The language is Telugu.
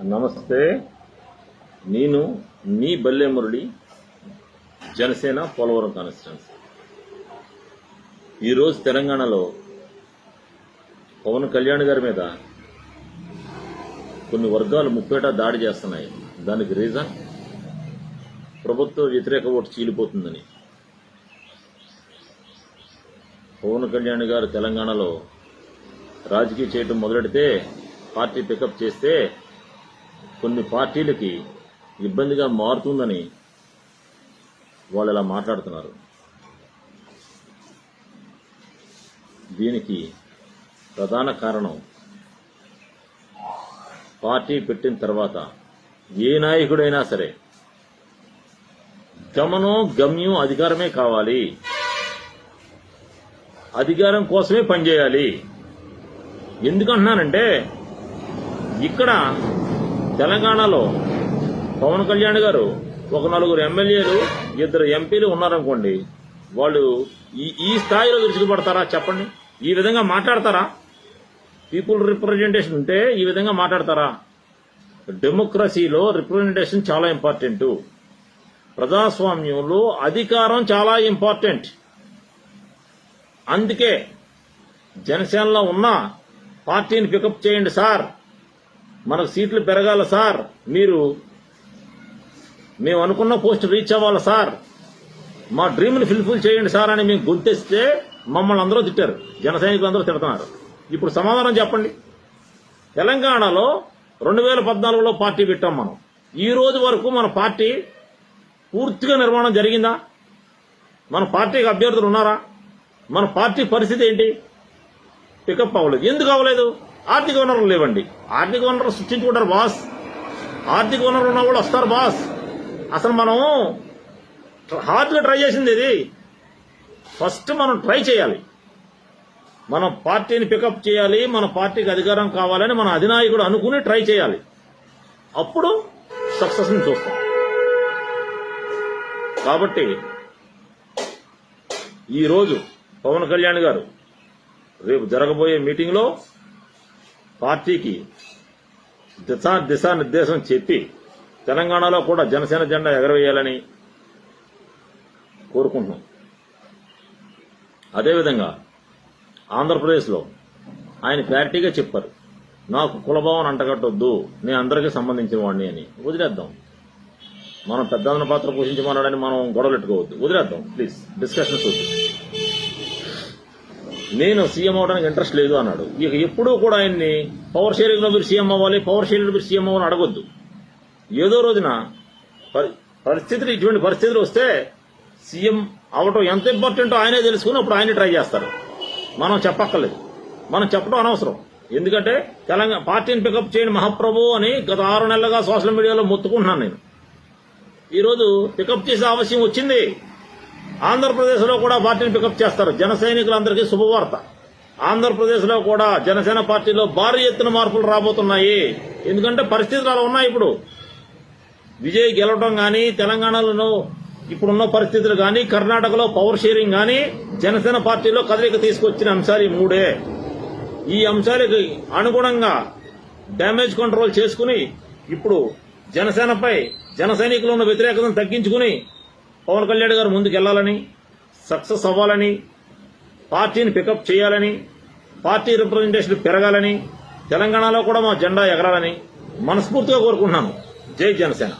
నమస్తే. నేను మీ బల్లె మురళి, జనసేన పోలవరం కాన్స్టిట్యున్సీ. ఈరోజు తెలంగాణలో పవన్ కళ్యాణ్ గారి మీద కొన్ని వర్గాలు ముప్పేట దాడి చేస్తున్నాయి. దానికి రీజన్ ప్రభుత్వ వ్యతిరేక ఓటు చీలిపోతుందని. పవన్ కళ్యాణ్ గారు తెలంగాణలో రాజకీయం చేయడం మొదలెడితే, పార్టీ పికప్ చేస్తే కొన్ని పార్టీలకి ఇబ్బందిగా మారుతుందని వాళ్ళు ఇలా మాట్లాడుతున్నారు. దీనికి ప్రధాన కారణం, పార్టీ పెట్టిన తర్వాత ఏ నాయకుడైనా సరే గమ్యం అధికారమే కావాలి, అధికారం కోసమే పనిచేయాలి. ఎందుకంటున్నానంటే, ఇక్కడ తెలంగాణలో పవన్ కళ్యాణ్ గారు ఒక 4 ఎమ్మెల్యేలు 2 ఎంపీలు ఉన్నారనుకోండి, వాళ్ళు ఈ స్థాయిలో విరుచుకుపడతారా చెప్పండి? ఈ విధంగా మాట్లాడతారా? పీపుల్ రిప్రజెంటేషన్ ఉంటే ఈ విధంగా మాట్లాడతారా? డెమోక్రసీలో రిప్రజెంటేషన్ చాలా ఇంపార్టెంట్. ప్రజాస్వామ్యంలో అధికారం చాలా ఇంపార్టెంట్. అందుకే జనసేనలో ఉన్న పార్టీని పికప్ చేయండి సార్, మనకు సీట్లు పెరగాల సార్, మేము అనుకున్న పోస్ట్ రీచ్ అవ్వాలి సార్, మా డ్రీమ్ని ఫుల్ఫిల్ చేయండి సార్ అని మేము గుర్తిస్తే మమ్మల్ని అందరూ తిట్టారు. జన సైనికులు అందరూ తిడుతున్నారు. ఇప్పుడు సమాధానం చెప్పండి. తెలంగాణలో 2014లో పార్టీ పెట్టాం మనం. ఈ రోజు వరకు మన పార్టీ పూర్తిగా నిర్మాణం జరిగిందా? మన పార్టీకి అభ్యర్థులు ఉన్నారా? మన పార్టీ పరిస్థితి ఏంటి? పికప్ అవ్వలేదు. ఎందుకు అవ్వలేదు? ఆర్థిక వనరులు లేవండి. ఆర్థిక వనరులు సృష్టించుకుంటారు బాస్. ఆర్థిక వనరులు ఉన్న వాళ్ళు వస్తారు బాస్. అసలు మనం హార్డ్గా ట్రై చేసింది ఇది. ఫస్ట్ మనం ట్రై చేయాలి. మన పార్టీని పికప్ చేయాలి, మన పార్టీకి అధికారం కావాలని మన అధినాయకుడు అనుకుని ట్రై చేయాలి. అప్పుడు సక్సెస్ని చూస్తాం. కాబట్టి ఈరోజు పవన్ కళ్యాణ్ గారు రేపు జరగబోయే మీటింగ్లో పార్టీకి దిశానిర్దేశం చెప్పి తెలంగాణలో కూడా జనసేన జెండా ఎగరవేయాలని కోరుకుంటున్నాం. అదేవిధంగా ఆంధ్రప్రదేశ్లో ఆయన క్లారిటీగా చెప్పారు, నాకు కులభావం అంటగట్టొద్దు, నేను అందరికీ సంబంధించిన వాడిని అని. వదిలేద్దాం. మనం పెద్దన్న పాత్ర పోషించమన్నాడని మనం గొడవలెట్టుకోవద్దు. వదిలేద్దాం ప్లీజ్. డిస్కషన్స్ వద్దు. నేను సీఎం అవడానికి ఇంట్రెస్ట్ లేదు అన్నాడు. ఇక ఎప్పుడూ కూడా ఆయన్ని పవర్ షేరింగ్ లో మీరు సీఎం అవ్వాలి, పవర్ షేరింగ్ లో మీరు సీఎం అవ్వాలని అడగొద్దు. ఏదో రోజున పరిస్థితులు, ఇటువంటి పరిస్థితులు వస్తే సీఎం అవటం ఎంత ఇంపార్టెంటో ఆయనే తెలుసుకుని అప్పుడు ఆయనే ట్రై చేస్తారు. మనం చెప్పక్కర్లేదు, మనం చెప్పడం అనవసరం. ఎందుకంటే తెలంగాణ పార్టీని పికప్ చేయండి మహాప్రభు అని గత 6 నెలలుగా సోషల్ మీడియాలో మొత్తుకుంటున్నాను నేను. ఈరోజు పికప్ చేసే అవసరం వచ్చింది. ఆంధ్రప్రదేశ్లో కూడా పార్టీని పికప్ చేస్తారు. జన సైనికులందరికీ శుభవార్త. ఆంధ్రప్రదేశ్లో కూడా జనసేన పార్టీలో భారీ ఎత్తున మార్పులు రాబోతున్నాయి. ఎందుకంటే పరిస్థితులు అలా ఉన్నాయి. ఇప్పుడు విజయ్ గెలవడం కానీ, తెలంగాణలో ఇప్పుడున్న పరిస్థితులు కానీ, కర్ణాటకలో పవర్ షేరింగ్ కానీ, జనసేన పార్టీలో కదలిక తీసుకొచ్చిన అంశాలు ఈ 3. ఈ అంశాలకు అనుగుణంగా డ్యామేజ్ కంట్రోల్ చేసుకుని ఇప్పుడు జనసేనపై జన సైనికులు ఉన్న వ్యతిరేకతను తగ్గించుకుని పవన్ కళ్యాణ్ గారు ముందుకెళ్లాలని, సక్సెస్ అవ్వాలని, పార్టీని పికప్ చేయాలని, పార్టీ రిప్రజెంటేషన్ పెరగాలని, తెలంగాణలో కూడా మా జెండా ఎగరాలని మనస్ఫూర్తిగా కోరుకుంటున్నాను. జై జనసేన.